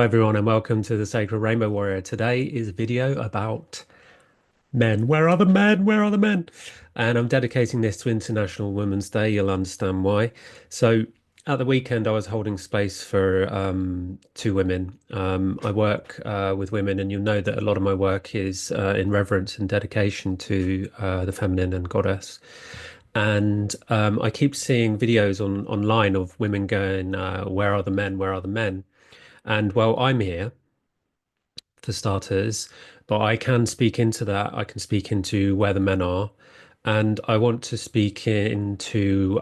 everyone, and welcome to the Sacred Rainbow Warrior. Today is a video about men. Where are the men? Where are the men? And I'm dedicating this to International Women's Day. You'll understand why. So, at the weekend, I was holding space for two women. I work with women, and you'll know that a lot of my work is in reverence and dedication to the feminine and goddess. And I keep seeing videos online of women going, "Where are the men? Where are the men?" And well, I'm here for starters, but I can speak into that. I can speak into where the men are. And I want to speak into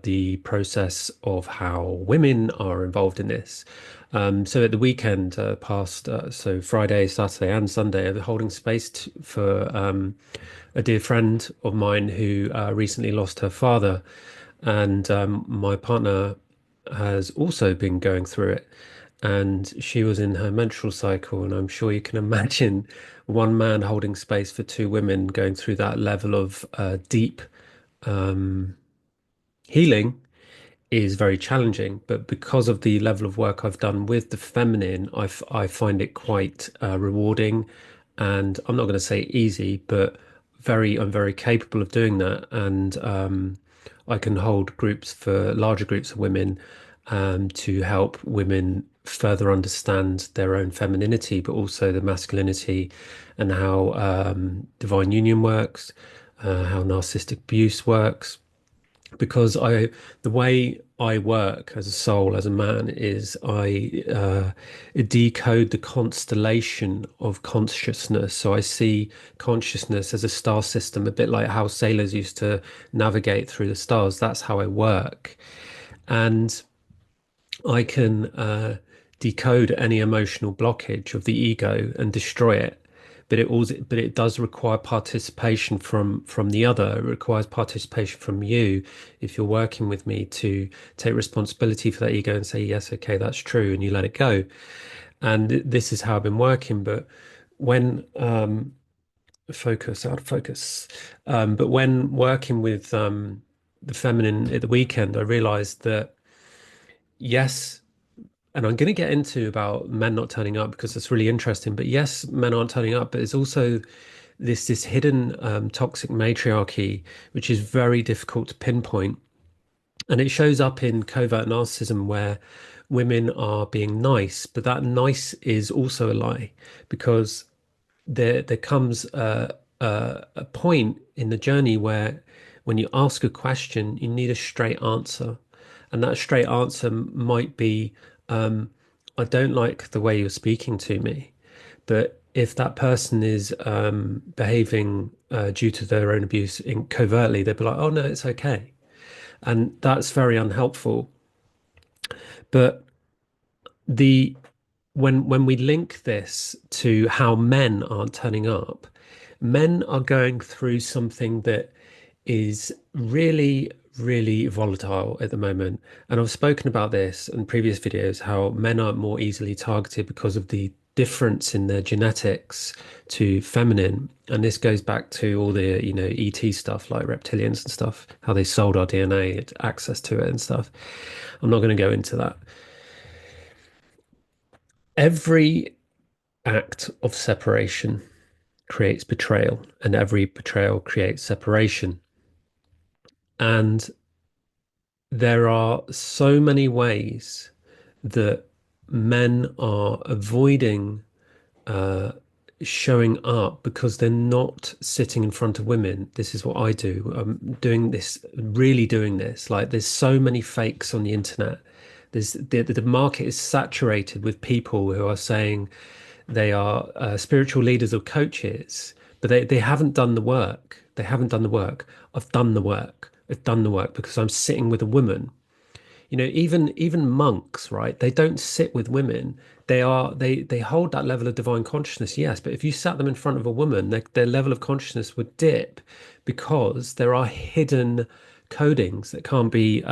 the process of how women are involved in this. So at the weekend, so Friday, Saturday, and Sunday, I'm holding space for a dear friend of mine who recently lost her father. And my partner has also been going through it. And she was in her menstrual cycle. And I'm sure you can imagine one man holding space for two women going through that level of deep healing is very challenging. But because of the level of work I've done with the feminine, I find it quite rewarding. And I'm not going to say easy, but I'm very capable of doing that. And I can hold groups for larger groups of women to help women further understand their own femininity, but also the masculinity and how divine union works, how narcissistic abuse works. Because the way I work as a soul, as a man, is I decode the constellation of consciousness. So I see consciousness as a star system, a bit like how sailors used to navigate through the stars. That's how I work. And I can decode any emotional blockage of the ego and destroy it. But it does require participation from the other. It requires participation from you if you're working with me to take responsibility for that ego and say, yes, okay, that's true, and you let it go. And this is how I've been working. But when focus, out of focus. But when working with the feminine at the weekend, I realized that yes. And I'm going to get into about men not turning up because it's really interesting. But yes, men aren't turning up, but it's also this hidden toxic matriarchy, which is very difficult to pinpoint. And it shows up in covert narcissism where women are being nice, but that nice is also a lie because there comes a point in the journey where when you ask a question, you need a straight answer. And that straight answer might be, I don't like the way you're speaking to me. But if that person is behaving due to their own abuse covertly, they'd be like, oh, no, it's okay. And that's very unhelpful. But the when we link this to how men aren't turning up, men are going through something that is really, really volatile at the moment. And I've spoken about this in previous videos, how men are more easily targeted because of the difference in their genetics to feminine. And this goes back to all the, ET stuff like reptilians and stuff, how they sold our DNA, access to it and stuff. I'm not going to go into that. Every act of separation creates betrayal, and every betrayal creates separation. And there are so many ways that men are avoiding uh, showing up because they're not sitting in front of women. This is what I do. I'm doing this, really doing this. Like there's so many fakes on the internet. The market is saturated with people who are saying they are spiritual leaders or coaches, but they haven't done the work. They haven't done the work. I've done the work. I've done the work because I'm sitting with a woman. Even monks, right? They don't sit with women. They hold that level of divine consciousness, yes, but if you sat them in front of a woman, their level of consciousness would dip because there are hidden codings that can't be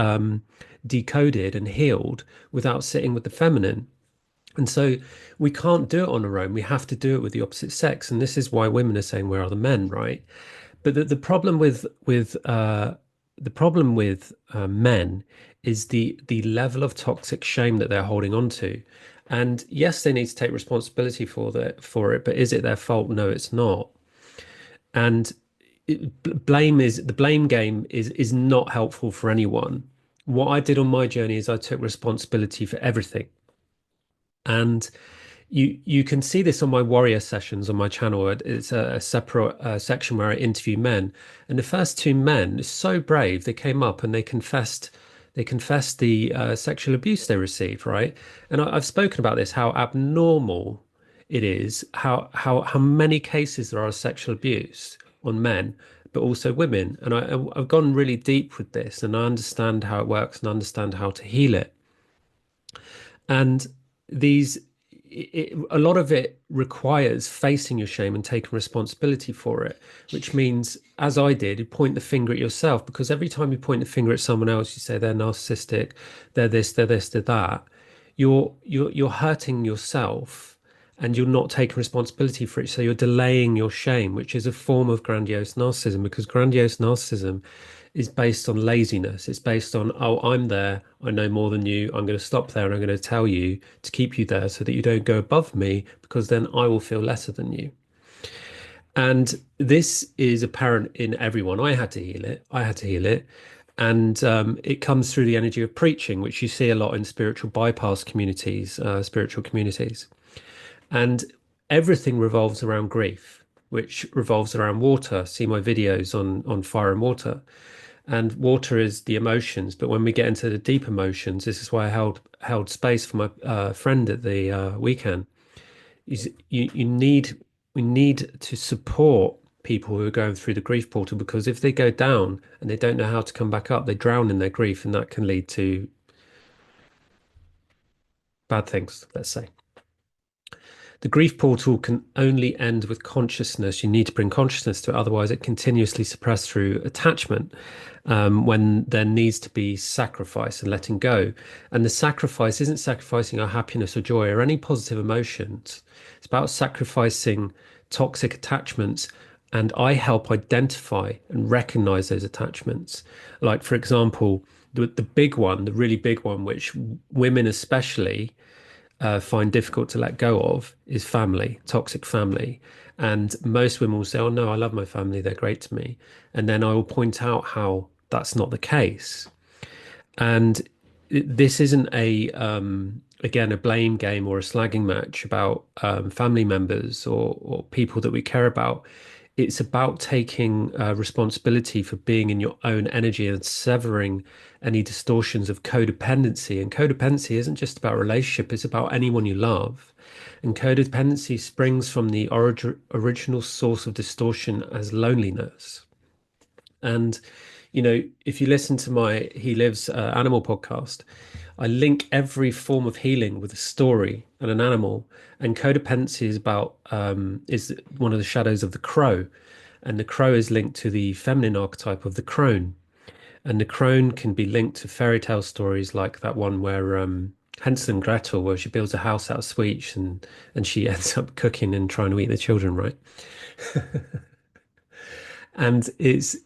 decoded and healed without sitting with the feminine. And so we can't do it on our own. We have to do it with the opposite sex. And this is why women are saying, where are the men, right? But the problem with men is the level of toxic shame that they're holding on to. And yes, they need to take responsibility for it, but is it their fault? No, it's not. And blame is the blame game is not helpful for anyone. What I did on my journey is I took responsibility for everything. And you can see this on my warrior sessions on my channel. It's a separate section where I interview men, and the first two men are so brave. They came up and they confessed the sexual abuse they received, right? And I've spoken about this, how abnormal it is, how many cases there are of sexual abuse on men, but also women. And I've gone really deep with this, and I understand how it works and understand how to heal it. And these, a lot of it requires facing your shame and taking responsibility for it, which means, as I did, you point the finger at yourself, because every time you point the finger at someone else, you say they're narcissistic, they're this, they're this, they're that. You're hurting yourself, and you're not taking responsibility for it. So you're delaying your shame, which is a form of grandiose narcissism, because grandiose narcissism is based on laziness. It's based on, oh, I'm there. I know more than you. I'm going to stop there and I'm going to tell you to keep you there so that you don't go above me, because then I will feel lesser than you. And this is apparent in everyone. I had to heal it. I had to heal it. And it comes through the energy of preaching, which you see a lot in spiritual bypass communities, spiritual communities. And everything revolves around grief, which revolves around water. See my videos on fire and water. And water is the emotions, but when we get into the deep emotions, this is why I held space for my friend at the weekend. Is you need we need to support people who are going through the grief portal, because if they go down and they don't know how to come back up, they drown in their grief, and that can lead to bad things, let's say. The grief portal can only end with consciousness. You need to bring consciousness to it. Otherwise, it continuously suppressed through attachment, when there needs to be sacrifice and letting go. And the sacrifice isn't sacrificing our happiness or joy or any positive emotions. It's about sacrificing toxic attachments. And I help identify and recognize those attachments. Like, for example, the big one, the really big one, which women especially find difficult to let go of, is family, toxic family. And most women will say, "Oh no, I love my family, they're great to me." And then I will point out how that's not the case. And this isn't again, a blame game or a slagging match about family members or people that we care about. It's about taking responsibility for being in your own energy and severing any distortions of codependency. And codependency isn't just about relationship, it's about anyone you love. And codependency springs from the original source of distortion as loneliness. And, if you listen to my He Lives Animal podcast, I link every form of healing with a story and an animal. And codependency is one of the shadows of the crow. And the crow is linked to the feminine archetype of the crone. And the crone can be linked to fairy tale stories like that one where Hansel and Gretel, where she builds a house out of sweets and she ends up cooking and trying to eat the children, right? And it's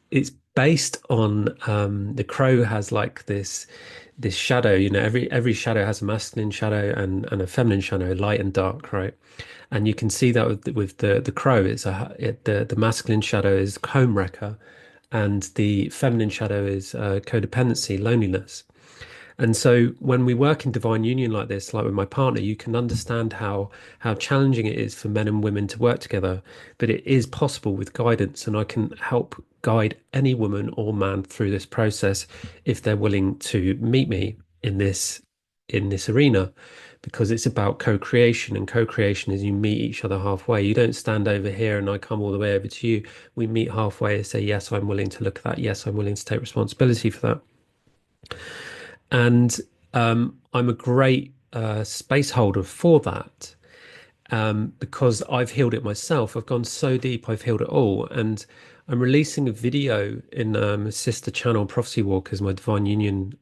based on the crow has like this shadow. Every shadow has a masculine shadow and a feminine shadow, light and dark, right? And you can see that with the crow. The masculine shadow is homewrecker, and the feminine shadow is codependency, loneliness. And so when we work in divine union like this, like with my partner, you can understand how challenging it is for men and women to work together, but it is possible with guidance, and I can help guide any woman or man through this process if they're willing to meet me in this arena, because it's about co-creation, and co-creation is you meet each other halfway. You don't stand over here and I come all the way over to you. We meet halfway and say, yes, I'm willing to look at that. Yes, I'm willing to take responsibility for that. And I'm a great space holder for that, because I've healed it myself. I've gone so deep, I've healed it all. And I'm releasing a video in a sister channel, Prophecy Walkers, my Divine Union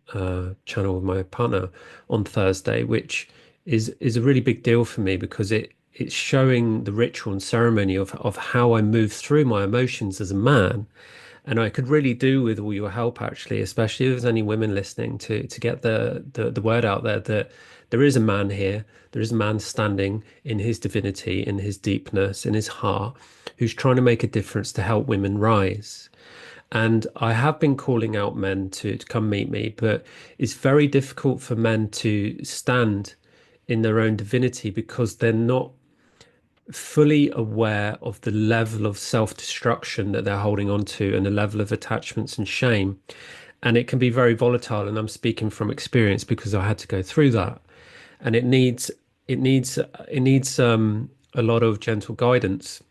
channel with my partner, on Thursday, which is a really big deal for me, because it's showing the ritual and ceremony of how I move through my emotions as a man, And I could really do with all your help, actually, especially if there's any women listening, to get the word out there that there is a man here. There is a man standing in his divinity, in his deepness, in his heart, who's trying to make a difference to help women rise. And I have been calling out men to come meet me, but it's very difficult for men to stand in their own divinity because they're not fully aware of the level of self-destruction that they're holding on to and the level of attachments and shame. And it can be very volatile. And I'm speaking from experience because I had to go through that. And it needs a lot of gentle guidance.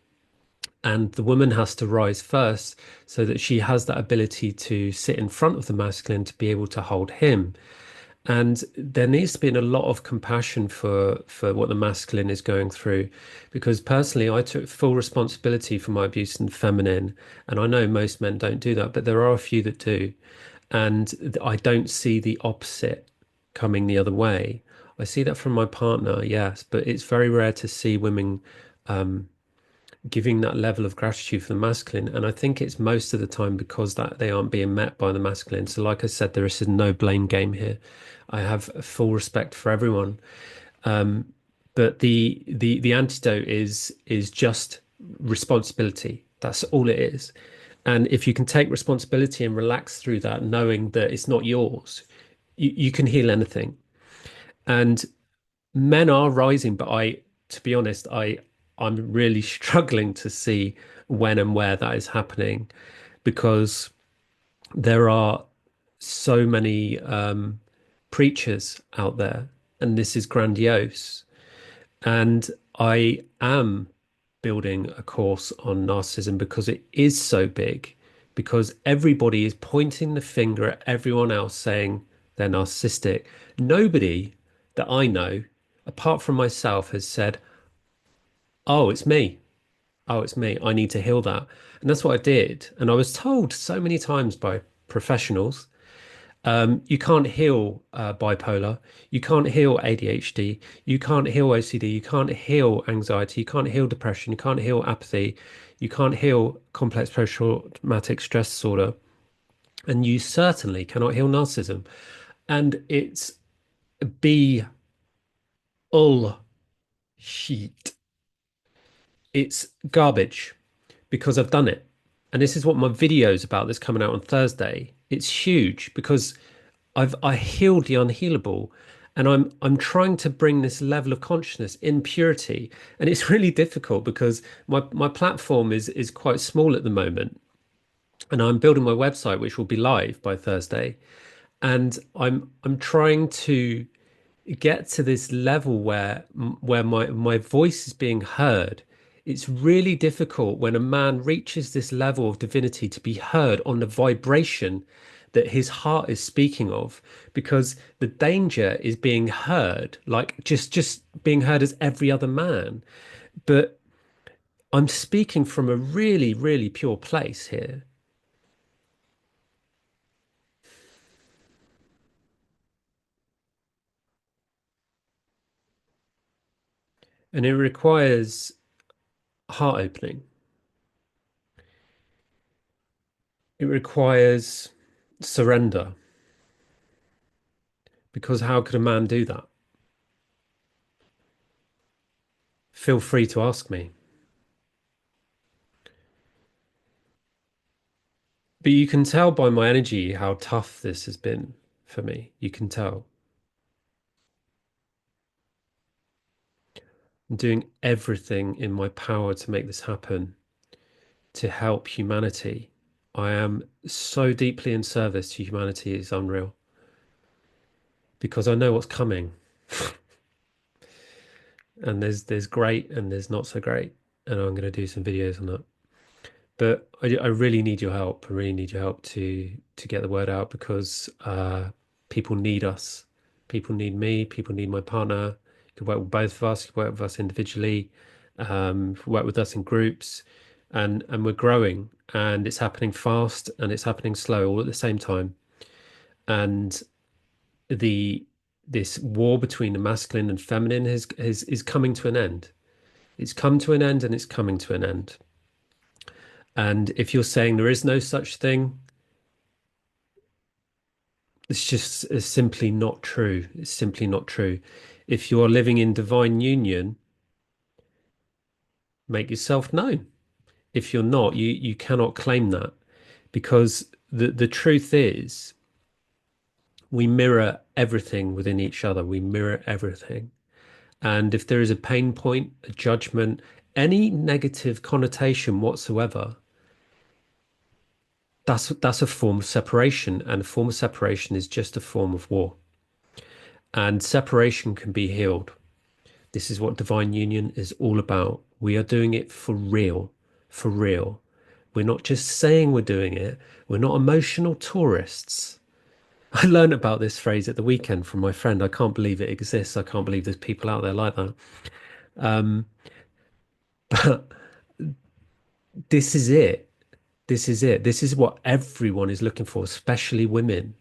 And the woman has to rise first so that she has that ability to sit in front of the masculine to be able to hold him. And there needs to be a lot of compassion for what the masculine is going through, because personally, I took full responsibility for my abuse in the feminine, and I know most men don't do that, but there are a few that do, and I don't see the opposite coming the other way. I see that from my partner, yes, but it's very rare to see women giving that level of gratitude for the masculine. And I think it's most of the time because that they aren't being met by the masculine. So like I said, there is no blame game here. I have full respect for everyone. But the antidote is just responsibility. That's all it is. And if you can take responsibility and relax through that, knowing that it's not yours, you can heal anything. And men are rising, but to be honest, I'm really struggling to see when and where that is happening because there are so many preachers out there, and this is grandiose. And I am building a course on narcissism because it is so big, because everybody is pointing the finger at everyone else saying they're narcissistic. Nobody that I know, apart from myself, has said, oh, it's me. Oh, it's me. I need to heal that. And that's what I did. And I was told so many times by professionals, you can't heal bipolar, you can't heal ADHD, you can't heal OCD, you can't heal anxiety, you can't heal depression, you can't heal apathy, you can't heal complex post-traumatic stress disorder, and you certainly cannot heal narcissism. And it's bullshit. It's garbage because I've done it. And this is what my video is about that's coming out on Thursday. It's huge because I healed the unhealable, and I'm trying to bring this level of consciousness in purity. And it's really difficult because my platform is quite small at the moment. And I'm building my website, which will be live by Thursday. And I'm trying to get to this level where my voice is being heard. It's really difficult when a man reaches this level of divinity to be heard on the vibration that his heart is speaking of, because the danger is being heard, like just being heard as every other man. But I'm speaking from a really, really pure place here. And it requires heart opening. It requires surrender, because how could a man do that? Feel free to ask me. But you can tell by my energy how tough this has been for me. You can tell. I'm doing everything in my power to make this happen, to help humanity. I am so deeply in service to humanity, it's unreal. Because I know what's coming. And there's great and there's not so great. And I'm going to do some videos on that. But I really need your help. I really need your help to get the word out, because people need us. People need me. People need my partner. You can work with both of us. You can work with us individually. Work with us in groups, and we're growing. And it's happening fast and it's happening slow all at the same time. And the this war between the masculine and feminine is coming to an end. It's come to an end and it's coming to an end. And if you're saying there is no such thing, it's simply not true. It's simply not true. If you're living in divine union, make yourself known. If you're not, you cannot claim that because the truth is we mirror everything within each other. We mirror everything. And if there is a pain point, a judgment, any negative connotation whatsoever, that's a form of separation. And a form of separation is just a form of war. And separation can be healed. This is what divine union is all about. We are doing it for real, for real. We're not just saying we're doing it. We're not emotional tourists. I learned about this phrase at the weekend from my friend. I can't believe it exists. I can't believe there's people out there like that. Um, but this is it. This is it. This is what everyone is looking for, especially women.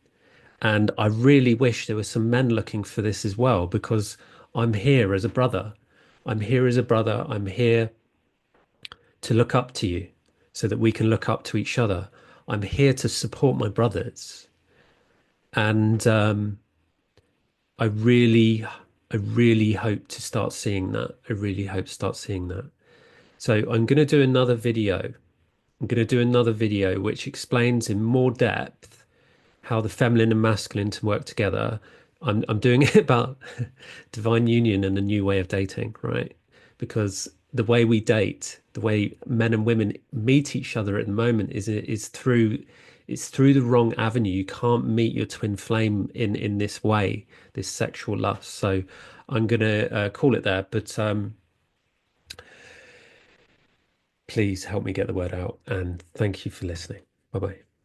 And I really wish there were some men looking for this as well, because I'm here as a brother. I'm here as a brother. I'm here to look up to you so that we can look up to each other. I'm here to support my brothers. And I really, I really hope to start seeing that. I really hope to start seeing that. So I'm going to do another video. I'm going to do another video which explains in more depth how the feminine and masculine to work together. I'm doing it about divine union and a new way of dating, right? Because the way we date, the way men and women meet each other at the moment is through it's through the wrong avenue. You can't meet your twin flame in this way, this sexual lust. So I'm gonna call it there, but please help me get the word out, and thank you for listening. Bye bye.